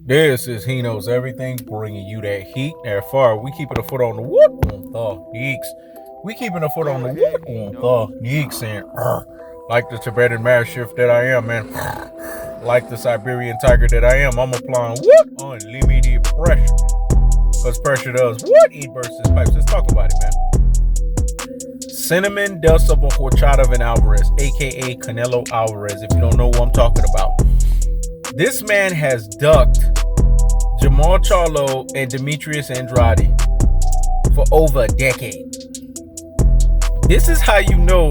This is He Knows Everything, bringing you that heat, that far. We keeping a foot on the wood on the geeks. We keeping a foot on the wood on the geeks, and like the Tibetan Mastiff that I am, man. Like the Siberian tiger that I am, I'm applying wood unlimited pressure. Because pressure does what? It bursts his pipes. Let's talk about it, man. Cinnamon dust of a horchata of Alvarez, aka Canelo Alvarez, if you don't know what I'm talking about. This man has ducked Jermall Charlo and Demetrius Andrade for over a decade. This is how you know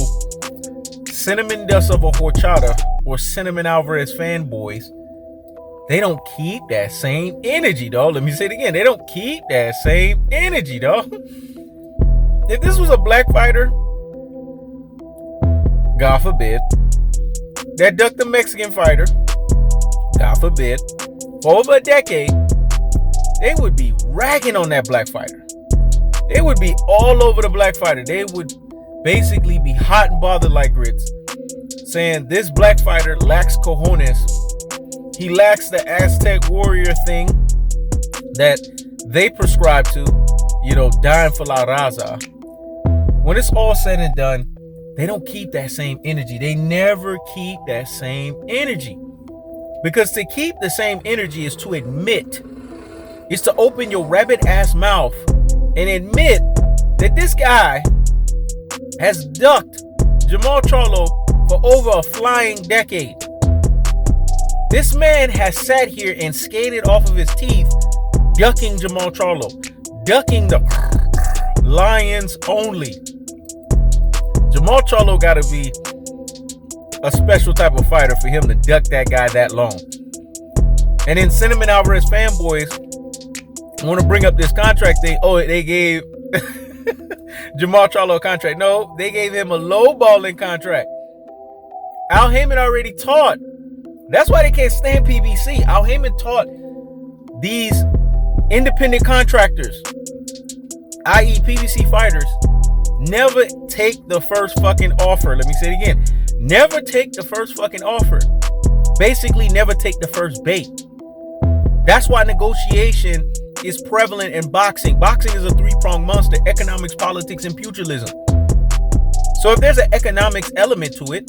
cinnamon dust of a horchata or cinnamon Alvarez fanboys, they don't keep that same energy, dog. Let me say it again. They don't keep that same energy, dog. If this was a black fighter, God forbid, that ducked the Mexican fighter, God forbid, for over a decade, they would be ragging on that black fighter. They would be all over the black fighter. They would basically be hot and bothered like grits, saying this black fighter lacks cojones. He lacks the Aztec warrior thing that they prescribe to, dying for La Raza. When it's all said and done, they don't keep that same energy. They never keep that same energy. Because to keep the same energy is to admit, is to open your rabbit ass mouth and admit that this guy has ducked Jermall Charlo for over a flying decade. This man has sat here and skated off of his teeth, ducking Jermall Charlo, ducking the lions only. Jermall Charlo got to be a special type of fighter for him to duck that guy that long. And then Cinnamon Alvarez fanboys want to bring up this contract thing. Oh, they gave Jermall Charlo a contract. No, they gave him a low-balling contract. Al Heyman already taught. That's why they can't stand PBC. Al Heyman taught these independent contractors, i.e. PBC fighters, never take the first fucking offer. Let me say it again. Never take the first fucking offer. Basically, never take the first bait. That's why negotiation is prevalent in boxing. Boxing is a three-pronged monster: economics, politics, and pugilism. So if there's an economics element to it,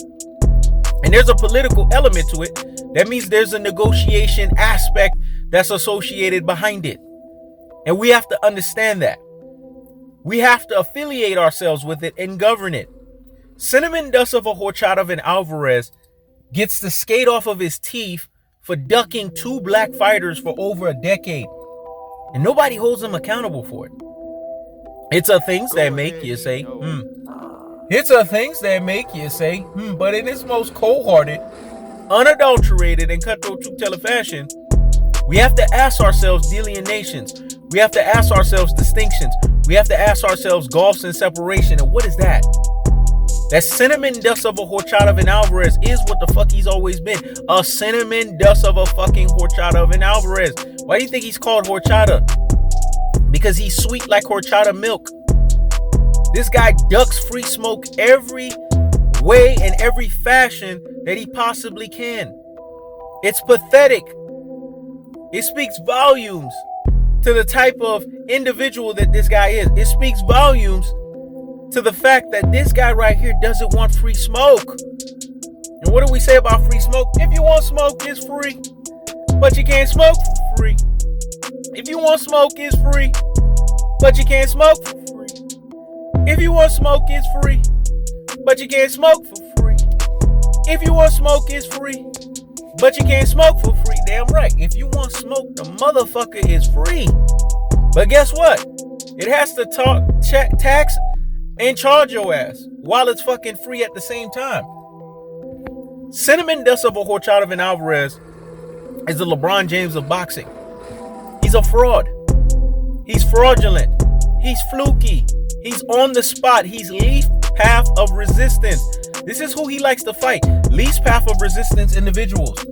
and there's a political element to it, that means there's a negotiation aspect that's associated behind it. And we have to understand that. We have to affiliate ourselves with it and govern it. Cinnamon dust of a horchata of Alvarez gets the skate off of his teeth for ducking two black fighters for over a decade. And nobody holds him accountable for it. It's a things that make you say, It's a things that make you say, But in its most cold-hearted, unadulterated, and cutthroat truth-teller fashion, we have to ask ourselves delineations. We have to ask ourselves distinctions. We have to ask ourselves gulfs and separation. And what is that? That cinnamon dust of a horchata of Alvarez is what the fuck he's always been. A cinnamon dust of a fucking horchata of Alvarez. Why do you think he's called horchata? Because he's sweet like horchata milk. This guy ducks free smoke every way and every fashion that he possibly can. It's pathetic. It speaks volumes to the type of individual that this guy is. It speaks volumes to the fact that this guy right here doesn't want free smoke. And what do we say about free smoke? If you want smoke, it's free. But you can't smoke for free. If you want smoke, it's free. But you can't smoke for free. If you want smoke, it's free. But you can't smoke for free. If you want smoke, it's free. But you can't smoke for free. Damn right. If you want smoke, the motherfucker is free. But guess what? It has to tax and charge your ass while it's fucking free at the same time. Cinnamon dust of a horchata of Alvarez is the LeBron James of boxing. He's a fraud. He's fraudulent. He's fluky. He's on the spot. He's least path of resistance. This is who he likes to fight. Least path of resistance individuals.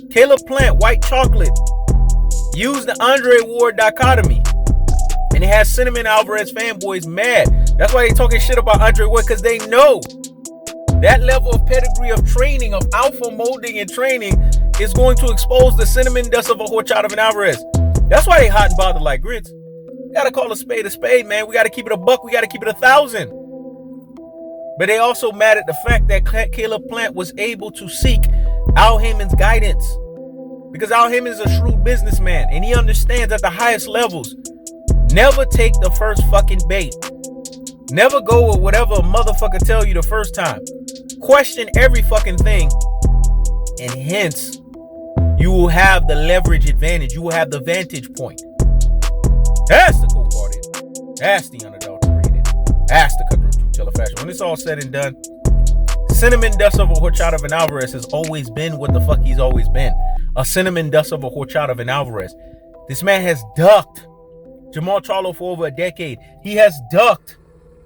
Caleb Plant, white chocolate. Use the Andre Ward dichotomy. And it has Cinnamon Alvarez fanboys mad. That's why they talking shit about Andre Ward, because they know that level of pedigree of training, of alpha molding and training, is going to expose the cinnamon dust of a HORCHATA and Alvarez. That's why they hot and bothered like grits. Gotta call a spade, man. We gotta keep it a buck. We gotta keep it 1,000. But they also mad at the fact that Caleb Plant was able to seek Al Heyman's guidance. Because Al Heyman is a shrewd businessman, and he understands at the highest levels, never take the first fucking bait. Never go with whatever a motherfucker tell you the first time. Question every fucking thing, and hence, you will have the leverage advantage. You will have the vantage point. That's the cold-hearted. That's the unadulterated. That's the cutthroat truth teller fashion. When it's all said and done, cinnamon dust of a HORCHATA and Alvarez has always been what the fuck he's always been. A cinnamon dust of a HORCHATA and Alvarez. This man has ducked Jermall Charlo for over a decade. He has ducked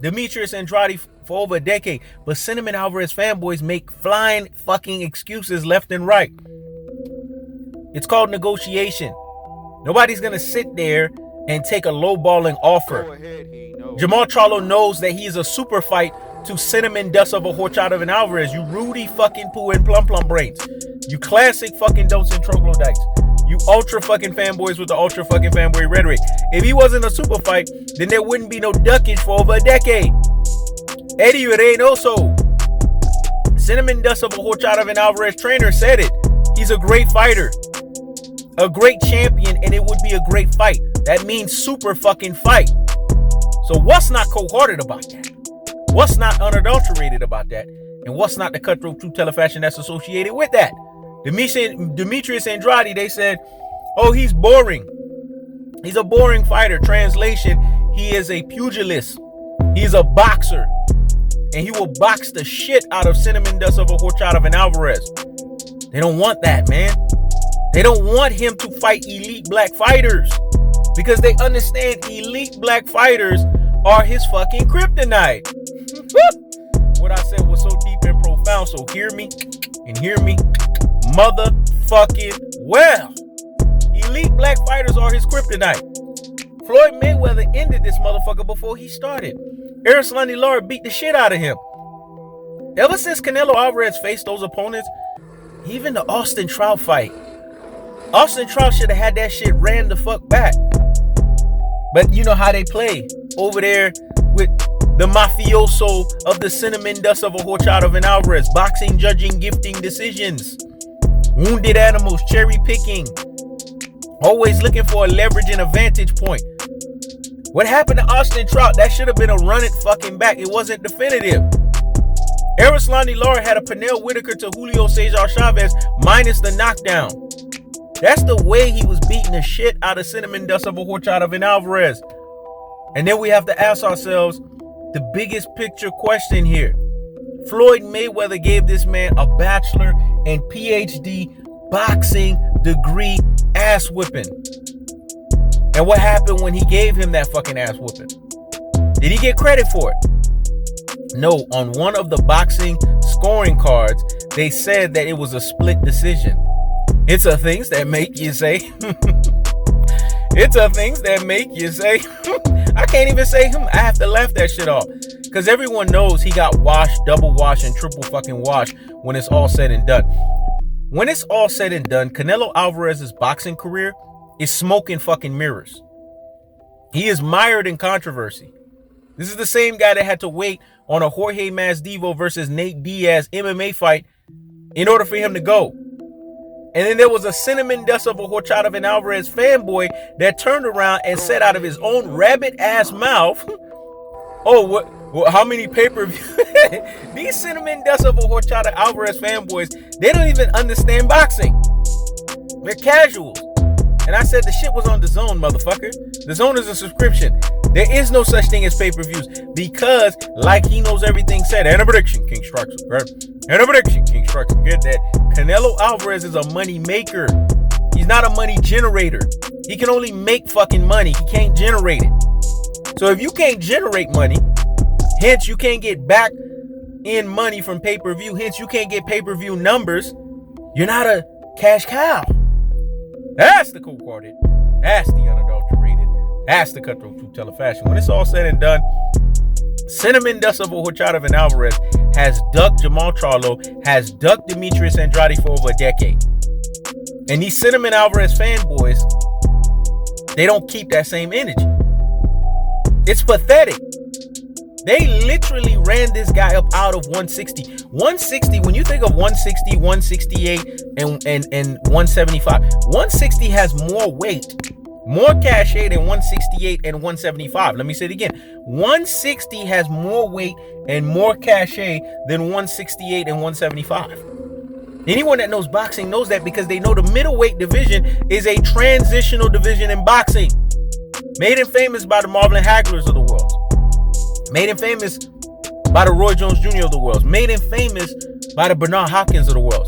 Demetrius Andrade for over a decade. But Cinnamon Alvarez fanboys make flying fucking excuses left and right. It's called negotiation. Nobody's going to sit there and take a lowballing offer. Jermall Charlo knows that he is a super fight to cinnamon dust of a HORCHATA and Alvarez. You Rudy fucking poo and plum brains. You classic fucking dose and troglodytes. You ultra fucking fanboys with the ultra fucking fanboy rhetoric. If he wasn't a super fight, then there wouldn't be no duckage for over a decade. Eddie Reynoso, cinnamon dust of a HORCHATA and Alvarez trainer, said it. He's a great fighter, a great champion, and it would be a great fight. That means super fucking fight. So what's not cold-hearted about that? What's not unadulterated about that? And what's not the cutthroat truth teller fashion that's associated with that? Demetrius Andrade, they said, oh, he's boring. He's a boring fighter. Translation, he is a pugilist. He's a boxer. And he will box the shit out of cinnamon dust of a HORCHATA and Alvarez. They don't want that, man. They don't want him to fight elite black fighters. Because they understand elite black fighters are his fucking kryptonite. What I said was so deep and profound. So hear me and hear me motherfucking well. Elite black fighters are his kryptonite. Floyd Mayweather ended this motherfucker before he started. Erislandy Lara beat the shit out of him. Ever since Canelo Alvarez faced those opponents, even the Austin Trout fight, Austin Trout should have had that shit ran the fuck back. But you know how they play over there with the mafioso of the cinnamon dust of a HORCHATA and Alvarez. Boxing, judging, gifting decisions. Wounded animals, cherry picking. Always looking for a leverage and a vantage point. What happened to Austin Trout? That should have been a run it fucking back. It wasn't definitive. Erislandy Lara had a Pernell Whitaker to Julio Cesar Chavez minus the knockdown. That's the way he was beating the shit out of cinnamon dust of a HORCHATA and Alvarez. And then we have to ask ourselves the biggest picture question here. Floyd Mayweather gave this man a bachelor and PhD boxing degree ass whipping. And what happened when he gave him that fucking ass whipping? Did he get credit for it? No, on one of the boxing scoring cards, they said that it was a split decision. It's a things that make you say. It's a things that make you say. I can't even say him. I have to laugh that shit off. Because everyone knows he got washed, double washed, and triple fucking washed when it's all said and done. When it's all said and done, Canelo Alvarez's boxing career is smoke and fucking mirrors. He is mired in controversy. This is the same guy that had to wait on a Jorge Masvidal versus Nate Diaz MMA fight in order for him to go. And then there was a cinnamon dust of a HORCHATA and Alvarez fanboy that turned around and said out of his own rabbit ass mouth, oh, what, how many pay-per-view? These cinnamon dust of a HORCHATA Alvarez fanboys, they don't even understand boxing. They're casuals. And I said the shit was on DAZN, motherfucker. DAZN is a subscription. There is no such thing as pay-per-views because, like he knows everything said, and a prediction, King strikes, right? And a prediction, King strikes. Get that. Canelo Alvarez is a money maker. He's not a money generator. He can only make fucking money. He can't generate it. So if you can't generate money, hence you can't get back in money from pay-per-view, hence you can't get pay-per-view numbers, you're not a cash cow. That's the cold-hearted. That's the unadulterated. That's the cutthroat truth teller fashion. When it's all said and done, cinnamon dust of a HORCHATA and Alvarez has ducked Jermall Charlo, has ducked Demetrius Andrade for over a decade. And these Cinnamon Alvarez fanboys, they don't keep that same energy. It's pathetic. They literally ran this guy up out of 160. 160, when you think of 160, 168, and 175, 160 has more weight, more cachet than 168 and 175. Let me say it again. 160 has more weight and more cachet than 168 and 175. Anyone that knows boxing knows that, because they know the middleweight division is a transitional division in boxing. Made him famous by the Marvin Haglers of the world. Made him famous by the Roy Jones Jr. of the world. Made him famous by the Bernard Hopkins of the world.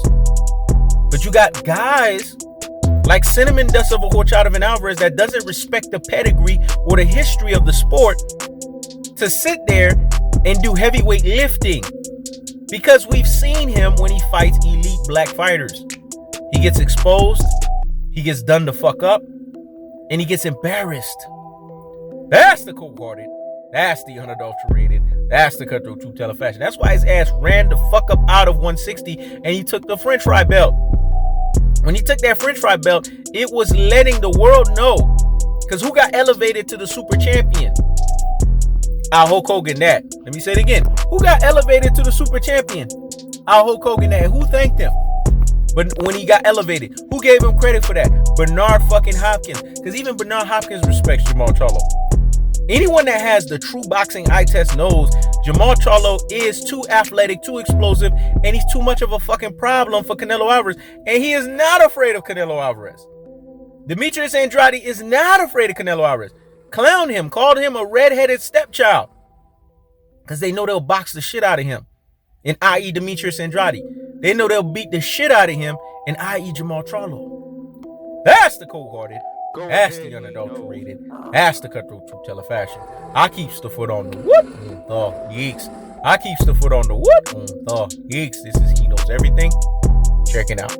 But you got guys like Cinnamon Dust of a HORCHATA and Alvarez that doesn't respect the pedigree or the history of the sport to sit there and do heavyweight lifting. Because we've seen him when he fights elite black fighters. He gets exposed, he gets done the fuck up, and he gets embarrassed. That's the cold-hearted. That's the unadulterated. That's the cutthroat true teller fashion. That's why his ass ran the fuck up out of 160 and he took the French fry belt. When he took that French fry belt, it was letting the world know. Because who got elevated to the super champion? Hulk Hogan that. Let me say it again. Who got elevated to the super champion? Hulk Hogan that. Who thanked him? But when he got elevated, who gave him credit for that? Bernard fucking Hopkins. Because even Bernard Hopkins respects Jermall Charlo. Anyone that has the true boxing eye test knows Jermall Charlo is too athletic, too explosive, and he's too much of a fucking problem for Canelo Alvarez. And he is not afraid of Canelo Alvarez. Demetrius Andrade is not afraid of Canelo Alvarez. Clowned him, called him a redheaded stepchild. Because they know they'll box the shit out of him. And i.e. Demetrius Andrade. They know they'll beat the shit out of him. And i.e. Jermall Charlo. That's the cold-hearted. That's the unadulterated. That's the cutthroat true teller fashion. I keeps the foot on the what? The geeks. I keeps the foot on the what? The geeks. This is He Knows Everything. Check it out.